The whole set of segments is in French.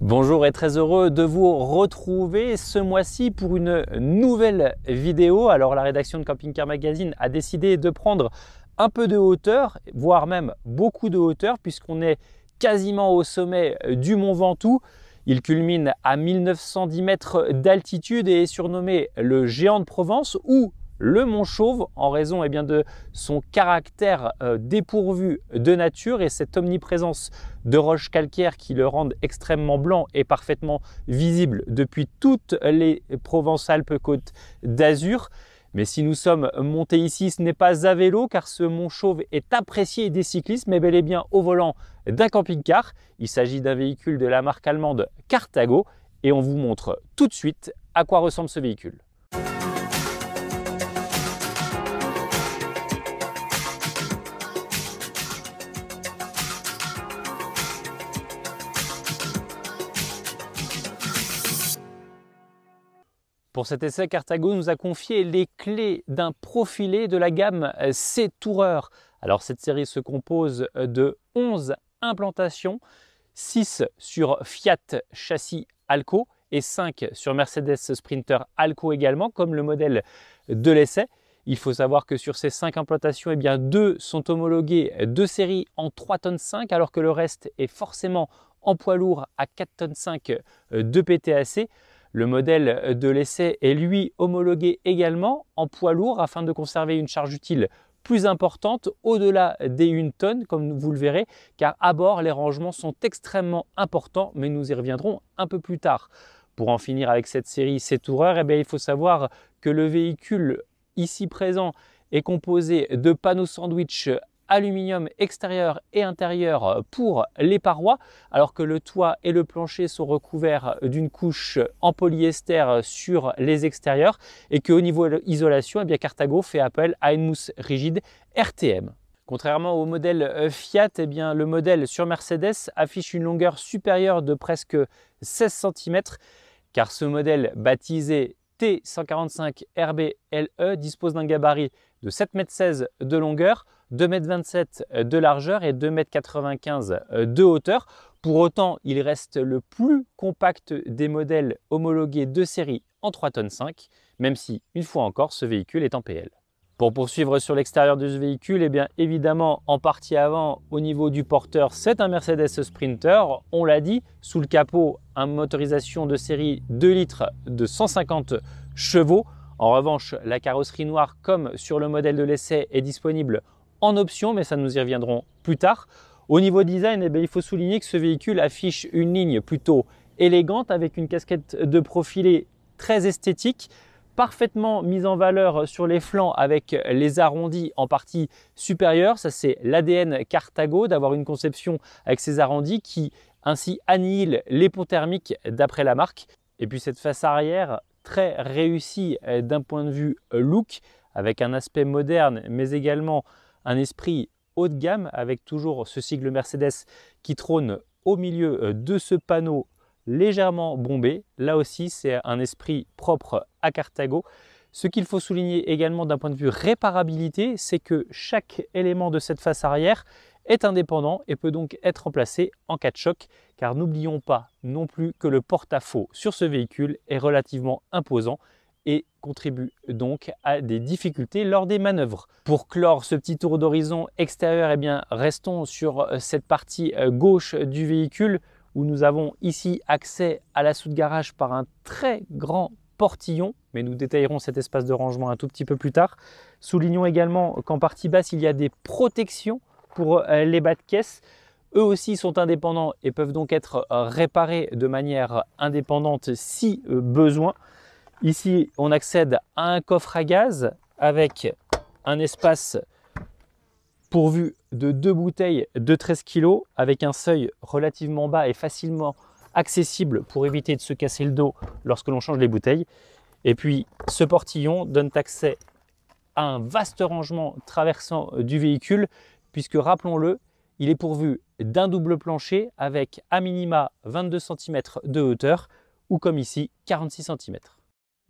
Bonjour et très heureux de vous retrouver ce mois-ci pour une nouvelle vidéo. Alors la rédaction de Camping Car Magazine a décidé de prendre un peu de hauteur, voire même beaucoup de hauteur, puisqu'on est quasiment au sommet du Mont Ventoux. Il culmine à 1910 mètres d'altitude et est surnommé le Géant de Provence ou le Mont Chauve en raison de son caractère dépourvu de nature et cette omniprésence de roches calcaires qui le rendent extrêmement blanc et parfaitement visible depuis toutes les Provence-Alpes-Côte d'Azur. Mais si nous sommes montés ici, ce n'est pas à vélo car ce Mont Chauve est apprécié des cyclistes, mais bel et bien au volant d'un camping-car. Il s'agit d'un véhicule de la marque allemande Carthago et on vous montre tout de suite à quoi ressemble ce véhicule. Pour cet essai, Carthago nous a confié les clés d'un profilé de la gamme C-Tourer. Alors cette série se compose de 11 implantations, 6 sur Fiat châssis Alco et 5 sur Mercedes Sprinter Alco également, comme le modèle de l'essai. Il faut savoir que sur ces 5 implantations, 2 sont homologuées de série en 3,5 tonnes, alors que le reste est forcément en poids lourd à 4,5 tonnes de PTAC. Le modèle de l'essai est lui homologué également en poids lourd afin de conserver une charge utile plus importante au-delà des 1 tonne comme vous le verrez, car à bord les rangements sont extrêmement importants, mais nous y reviendrons un peu plus tard. Pour en finir avec cette série C-Tourer, il faut savoir que le véhicule ici présent est composé de panneaux sandwich aluminium extérieur et intérieur pour les parois, alors que le toit et le plancher sont recouverts d'une couche en polyester sur les extérieurs et qu'au niveau isolation, Carthago fait appel à une mousse rigide RTM. Contrairement au modèle Fiat, le modèle sur Mercedes affiche une longueur supérieure de presque 16 cm, car ce modèle baptisé T145 RBLE dispose d'un gabarit de 7,16 m de longueur, 2,27 m de largeur et 2,95 m de hauteur. Pour autant, il reste le plus compact des modèles homologués de série en 3,5 tonnes, même si, une fois encore, ce véhicule est en PL. Pour poursuivre sur l'extérieur de ce véhicule, évidemment, en partie avant, au niveau du porteur, c'est un Mercedes Sprinter. On l'a dit, sous le capot, une motorisation de série 2 litres de 150 chevaux. En revanche, la carrosserie noire, comme sur le modèle de l'essai, est disponible en option, mais ça nous y reviendrons plus tard. Au niveau design, il faut souligner que ce véhicule affiche une ligne plutôt élégante avec une casquette de profilé très esthétique, parfaitement mise en valeur sur les flancs avec les arrondis en partie supérieure. Ça, c'est l'ADN Carthago d'avoir une conception avec ces arrondis qui ainsi annihile les ponts thermiques d'après la marque. Et puis cette face arrière très réussie d'un point de vue look, avec un aspect moderne mais également un esprit haut de gamme avec toujours ce sigle Mercedes qui trône au milieu de ce panneau légèrement bombé. Là aussi, c'est un esprit propre à Carthago. Ce qu'il faut souligner également d'un point de vue réparabilité, c'est que chaque élément de cette face arrière est indépendant et peut donc être remplacé en cas de choc, car n'oublions pas non plus que le porte-à-faux sur ce véhicule est relativement imposant et contribue donc à des difficultés lors des manœuvres. Pour clore ce petit tour d'horizon extérieur, restons sur cette partie gauche du véhicule où nous avons ici accès à la soute garage par un très grand portillon, mais nous détaillerons cet espace de rangement un tout petit peu plus tard. Soulignons également qu'en partie basse, il y a des protections pour les bas de caisse. Eux aussi sont indépendants et peuvent donc être réparés de manière indépendante si besoin. Ici, on accède à un coffre à gaz avec un espace pourvu de 2 bouteilles de 13 kg avec un seuil relativement bas et facilement accessible pour éviter de se casser le dos lorsque l'on change les bouteilles. Et puis, ce portillon donne accès à un vaste rangement traversant du véhicule puisque, rappelons-le, il est pourvu d'un double plancher avec à minima 22 cm de hauteur ou comme ici 46 cm.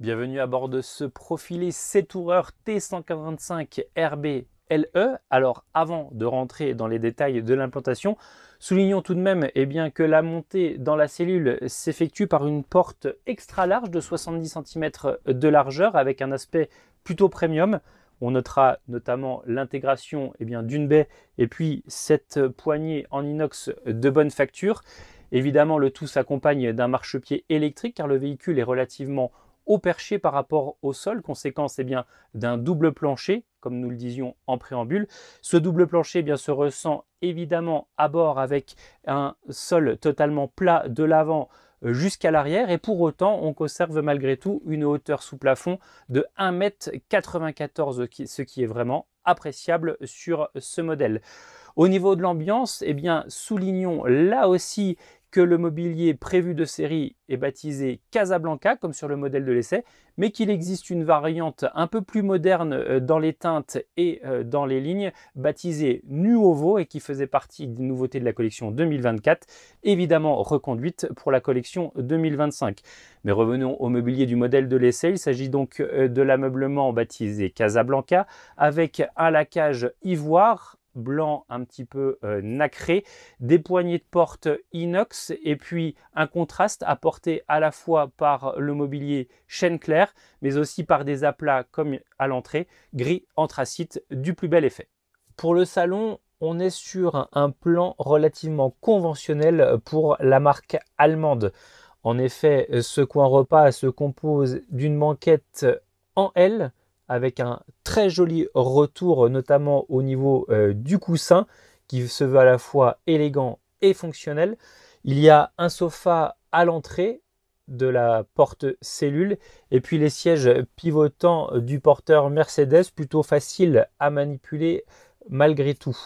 Bienvenue à bord de ce profilé C-Tourer T145 RB LE. Alors avant de rentrer dans les détails de l'implantation, soulignons tout de même que la montée dans la cellule s'effectue par une porte extra large de 70 cm de largeur avec un aspect plutôt premium. On notera notamment l'intégration d'une baie et puis cette poignée en inox de bonne facture. Évidemment, le tout s'accompagne d'un marchepied électrique car le véhicule est relativement haut perché par rapport au sol, conséquence d'un double plancher, comme nous le disions en préambule. Ce double plancher se ressent évidemment à bord avec un sol totalement plat de l'avant jusqu'à l'arrière et pour autant on conserve malgré tout une hauteur sous plafond de 1,94 m, ce qui est vraiment appréciable sur ce modèle. Au niveau de l'ambiance, soulignons là aussi que le mobilier prévu de série est baptisé Casablanca, comme sur le modèle de l'essai, mais qu'il existe une variante un peu plus moderne dans les teintes et dans les lignes, baptisée Nuovo et qui faisait partie des nouveautés de la collection 2024, évidemment reconduite pour la collection 2025. Mais revenons au mobilier du modèle de l'essai. Il s'agit donc de l'ameublement baptisé Casablanca, avec un laquage ivoire, blanc un petit peu nacré, des poignées de porte inox et puis un contraste apporté à la fois par le mobilier chêne clair mais aussi par des aplats comme à l'entrée, gris anthracite du plus bel effet. Pour le salon, on est sur un plan relativement conventionnel pour la marque allemande. En effet, ce coin repas se compose d'une banquette en L avec un très joli retour, notamment au niveau du coussin, qui se veut à la fois élégant et fonctionnel. Il y a un sofa à l'entrée de la porte cellule et puis les sièges pivotants du porteur Mercedes, plutôt facile à manipuler malgré tout.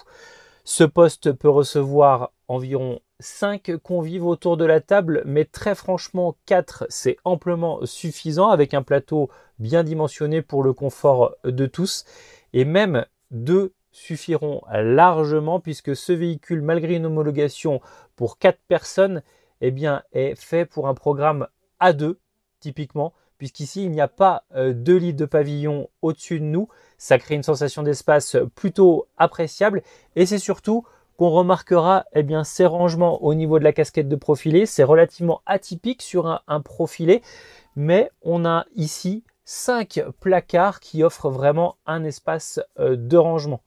Ce poste peut recevoir environ 5 convives autour de la table, mais très franchement 4 c'est amplement suffisant avec un plateau bien dimensionné pour le confort de tous et même 2 suffiront largement puisque ce véhicule, malgré une homologation pour 4 personnes, est fait pour un programme A2 typiquement, puisqu'ici il n'y a pas 2 lits de pavillon au-dessus de nous. Ça crée une sensation d'espace plutôt appréciable et c'est surtout qu'on remarquera ces rangements au niveau de la casquette de profilé. C'est relativement atypique sur un profilé, mais on a ici 5 placards qui offrent vraiment un espace de rangement.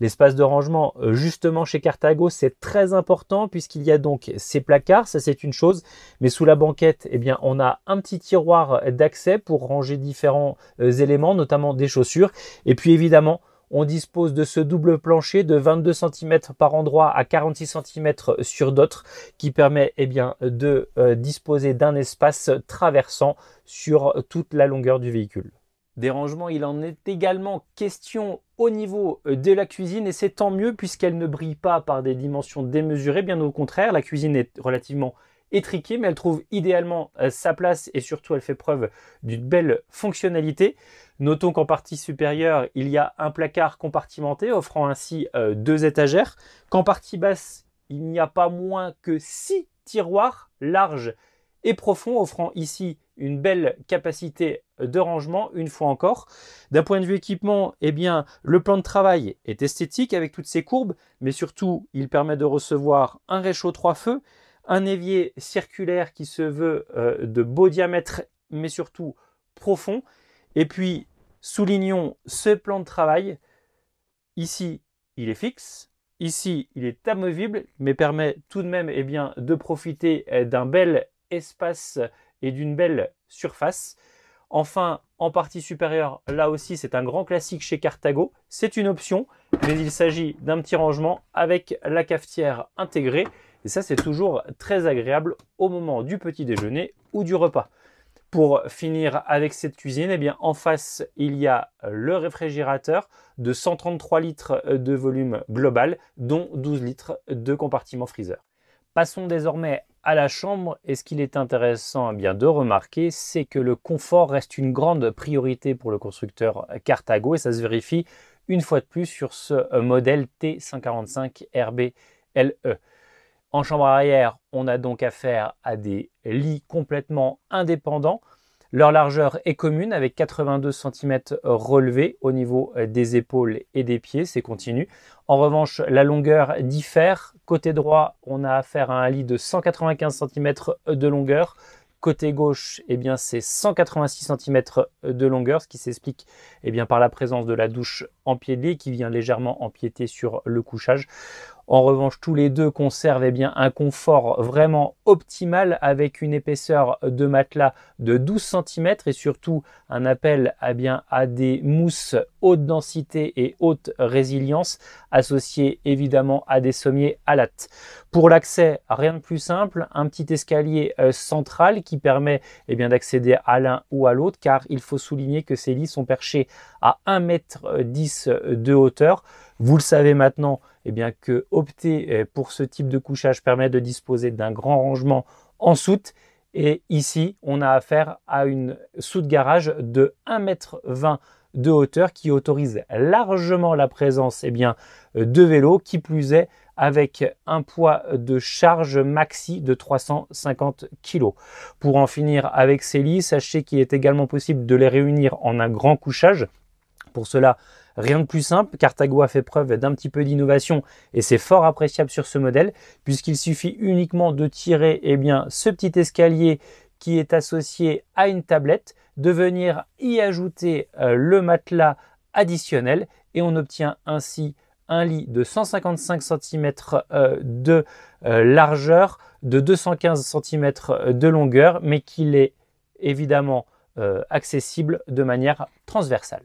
L'espace de rangement, justement chez Carthago, c'est très important puisqu'il y a donc ces placards, ça c'est une chose, mais sous la banquette, on a un petit tiroir d'accès pour ranger différents éléments, notamment des chaussures. Et puis évidemment, on dispose de ce double plancher de 22 cm par endroit à 46 cm sur d'autres qui permet de disposer d'un espace traversant sur toute la longueur du véhicule. Des rangements, il en est également question au niveau de la cuisine et c'est tant mieux puisqu'elle ne brille pas par des dimensions démesurées, bien au contraire, la cuisine est relativement étriquée mais elle trouve idéalement sa place et surtout elle fait preuve d'une belle fonctionnalité. Notons qu'en partie supérieure, il y a un placard compartimenté offrant ainsi 2 étagères, qu'en partie basse, il n'y a pas moins que 6 tiroirs larges et profonds offrant ici une belle capacité de rangement une fois encore. D'un point de vue équipement, le plan de travail est esthétique avec toutes ces courbes, mais surtout il permet de recevoir un réchaud 3 feux, un évier circulaire qui se veut de beau diamètre mais surtout profond. Et puis soulignons ce plan de travail. Ici il est fixe, ici il est amovible mais permet tout de même de profiter d'un bel espace et d'une belle surface. Enfin, en partie supérieure, là aussi c'est un grand classique chez Carthago, c'est une option, mais il s'agit d'un petit rangement avec la cafetière intégrée, et ça c'est toujours très agréable au moment du petit déjeuner ou du repas. Pour finir avec cette cuisine, en face il y a le réfrigérateur de 133 litres de volume global, dont 12 litres de compartiment freezer. Passons désormais à la chambre et ce qu'il est intéressant de remarquer, c'est que le confort reste une grande priorité pour le constructeur Carthago et ça se vérifie une fois de plus sur ce modèle T145 RB LE. En chambre arrière, on a donc affaire à des lits complètement indépendants Leur largeur est commune avec 82 cm relevés au niveau des épaules et des pieds, c'est continu. En revanche, la longueur diffère. Côté droit, on a affaire à un lit de 195 cm de longueur. Côté gauche, eh bien, c'est 186 cm de longueur, ce qui s'explique par la présence de la douche en pied de lit qui vient légèrement empiéter sur le couchage. En revanche, tous les deux conservent un confort vraiment optimal avec une épaisseur de matelas de 12 cm et surtout un appel à des mousses haute densité et haute résilience associées évidemment à des sommiers à latte. Pour l'accès, rien de plus simple, un petit escalier central qui permet d'accéder à l'un ou à l'autre car il faut souligner que ces lits sont perchés à 1,10 m de hauteur. Vous le savez maintenant, que opter pour ce type de couchage permet de disposer d'un grand rangement en soute. Et ici, on a affaire à une soute garage de 1,20 m de hauteur qui autorise largement la présence de vélos, qui plus est avec un poids de charge maxi de 350 kg. Pour en finir avec ces lits, sachez qu'il est également possible de les réunir en un grand couchage. Pour cela, rien de plus simple, Cartago a fait preuve d'un petit peu d'innovation et c'est fort appréciable sur ce modèle puisqu'il suffit uniquement de tirer ce petit escalier qui est associé à une tablette, de venir y ajouter le matelas additionnel et on obtient ainsi un lit de 155 cm de largeur, de 215 cm de longueur, mais qu'il est évidemment accessible de manière transversale.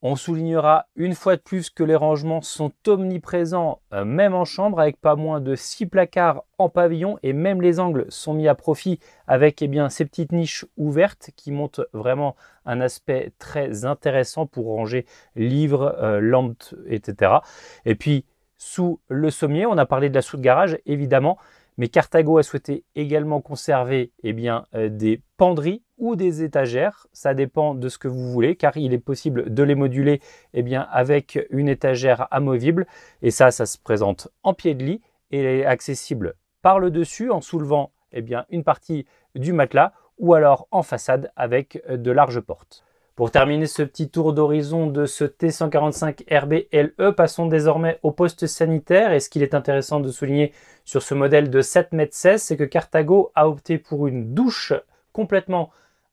On soulignera une fois de plus que les rangements sont omniprésents, même en chambre, avec pas moins de 6 placards en pavillon et même les angles sont mis à profit avec ces petites niches ouvertes qui montrent vraiment un aspect très intéressant pour ranger livres, lampes, etc. Et puis sous le sommier, on a parlé de la soute garage évidemment, mais Cartago a souhaité également conserver des penderies ou des étagères, ça dépend de ce que vous voulez, car il est possible de les moduler avec une étagère amovible. Et ça se présente en pied de lit et est accessible par le dessus en soulevant une partie du matelas ou alors en façade avec de larges portes. Pour terminer ce petit tour d'horizon de ce T145 RB LE, passons désormais au poste sanitaire. Et ce qu'il est intéressant de souligner sur ce modèle de 7,16 m, c'est que Cartago a opté pour une douche complètement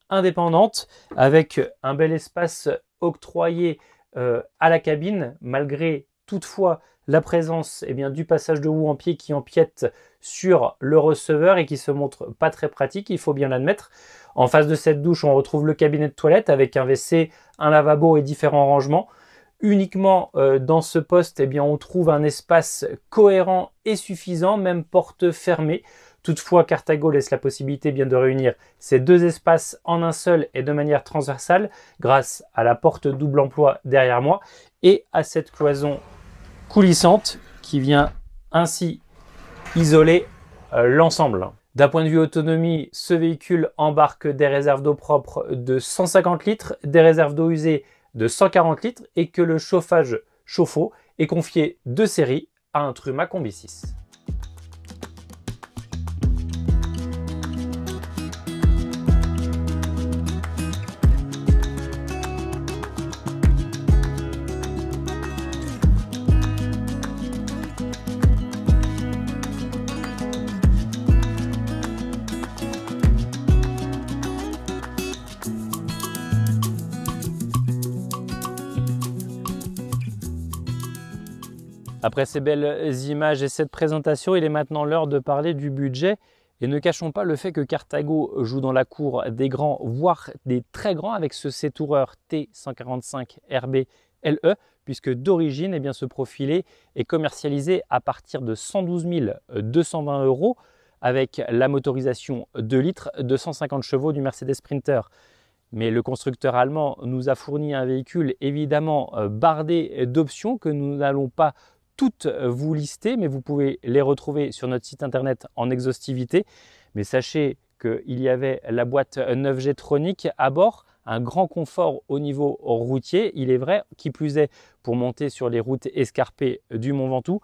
indépendante avec un bel espace octroyé à la cabine, malgré toutefois la présence du passage de houe en pied qui empiète sur le receveur et qui se montre pas très pratique, il faut bien l'admettre. En face de cette douche, on retrouve le cabinet de toilette avec un WC, un lavabo et différents rangements. Uniquement dans ce poste, on trouve un espace cohérent et suffisant, même porte fermée. Toutefois, Cartago laisse la possibilité de réunir ces deux espaces en un seul et de manière transversale grâce à la porte double emploi derrière moi et à cette cloison coulissante qui vient ainsi isoler l'ensemble. D'un point de vue autonomie, ce véhicule embarque des réserves d'eau propre de 150 litres, des réserves d'eau usée de 140 litres et que le chauffage chauffe-eau est confié de série à un Truma Combi 6. Après ces belles images et cette présentation, il est maintenant l'heure de parler du budget. Et ne cachons pas le fait que Cartago joue dans la cour des grands, voire des très grands, avec ce C-Tourer T145 RB LE, puisque d'origine, ce profilé est commercialisé à partir de 112 220 € avec la motorisation 2 litres de 150 chevaux du Mercedes Sprinter. Mais le constructeur allemand nous a fourni un véhicule évidemment bardé d'options que nous n'allons pas toutes vous lister, mais vous pouvez les retrouver sur notre site internet en exhaustivité. Mais sachez qu'il y avait la boîte 9G Tronic à bord, un grand confort au niveau routier, il est vrai, qui plus est pour monter sur les routes escarpées du Mont Ventoux.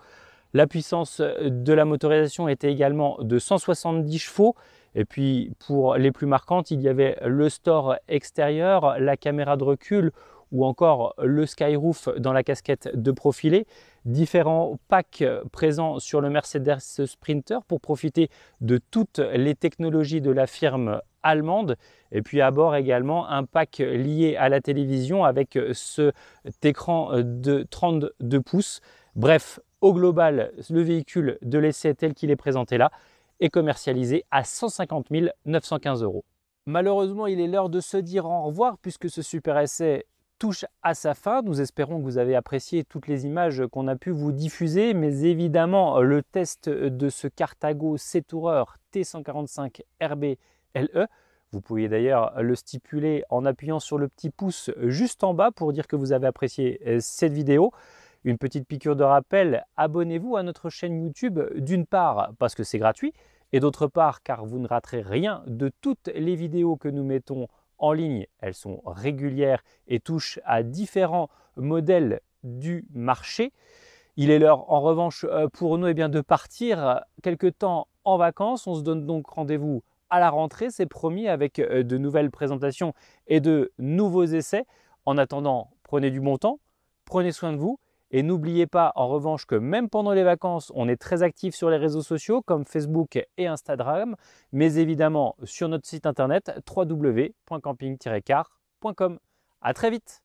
La puissance de la motorisation était également de 170 chevaux, Et puis pour les plus marquantes, il y avait le store extérieur, la caméra de recul ou encore le skyroof dans la casquette de profilé. Différents packs présents sur le Mercedes Sprinter pour profiter de toutes les technologies de la firme allemande. Et puis à bord également un pack lié à la télévision avec cet écran de 32 pouces. Bref, au global, le véhicule de l'essai tel qu'il est présenté là est commercialisé à 150 915 €. Malheureusement, il est l'heure de se dire au revoir puisque ce super essai touche à sa fin. Nous espérons que vous avez apprécié toutes les images qu'on a pu vous diffuser, mais évidemment le test de ce Carthago C-Tourer T145 RB LE, vous pouvez d'ailleurs le stipuler en appuyant sur le petit pouce juste en bas pour dire que vous avez apprécié cette vidéo. Une petite piqûre de rappel, abonnez-vous à notre chaîne YouTube, d'une part parce que c'est gratuit et d'autre part car vous ne raterez rien de toutes les vidéos que nous mettons en ligne. Elles sont régulières et touchent à différents modèles du marché. Il est l'heure en revanche pour nous de partir quelque temps en vacances. On se donne donc rendez-vous à la rentrée, c'est promis, avec de nouvelles présentations et de nouveaux essais. En attendant, prenez du bon temps, prenez soin de vous. Et n'oubliez pas en revanche que même pendant les vacances, on est très actif sur les réseaux sociaux comme Facebook et Instagram, mais évidemment sur notre site internet www.camping-car.com. À très vite!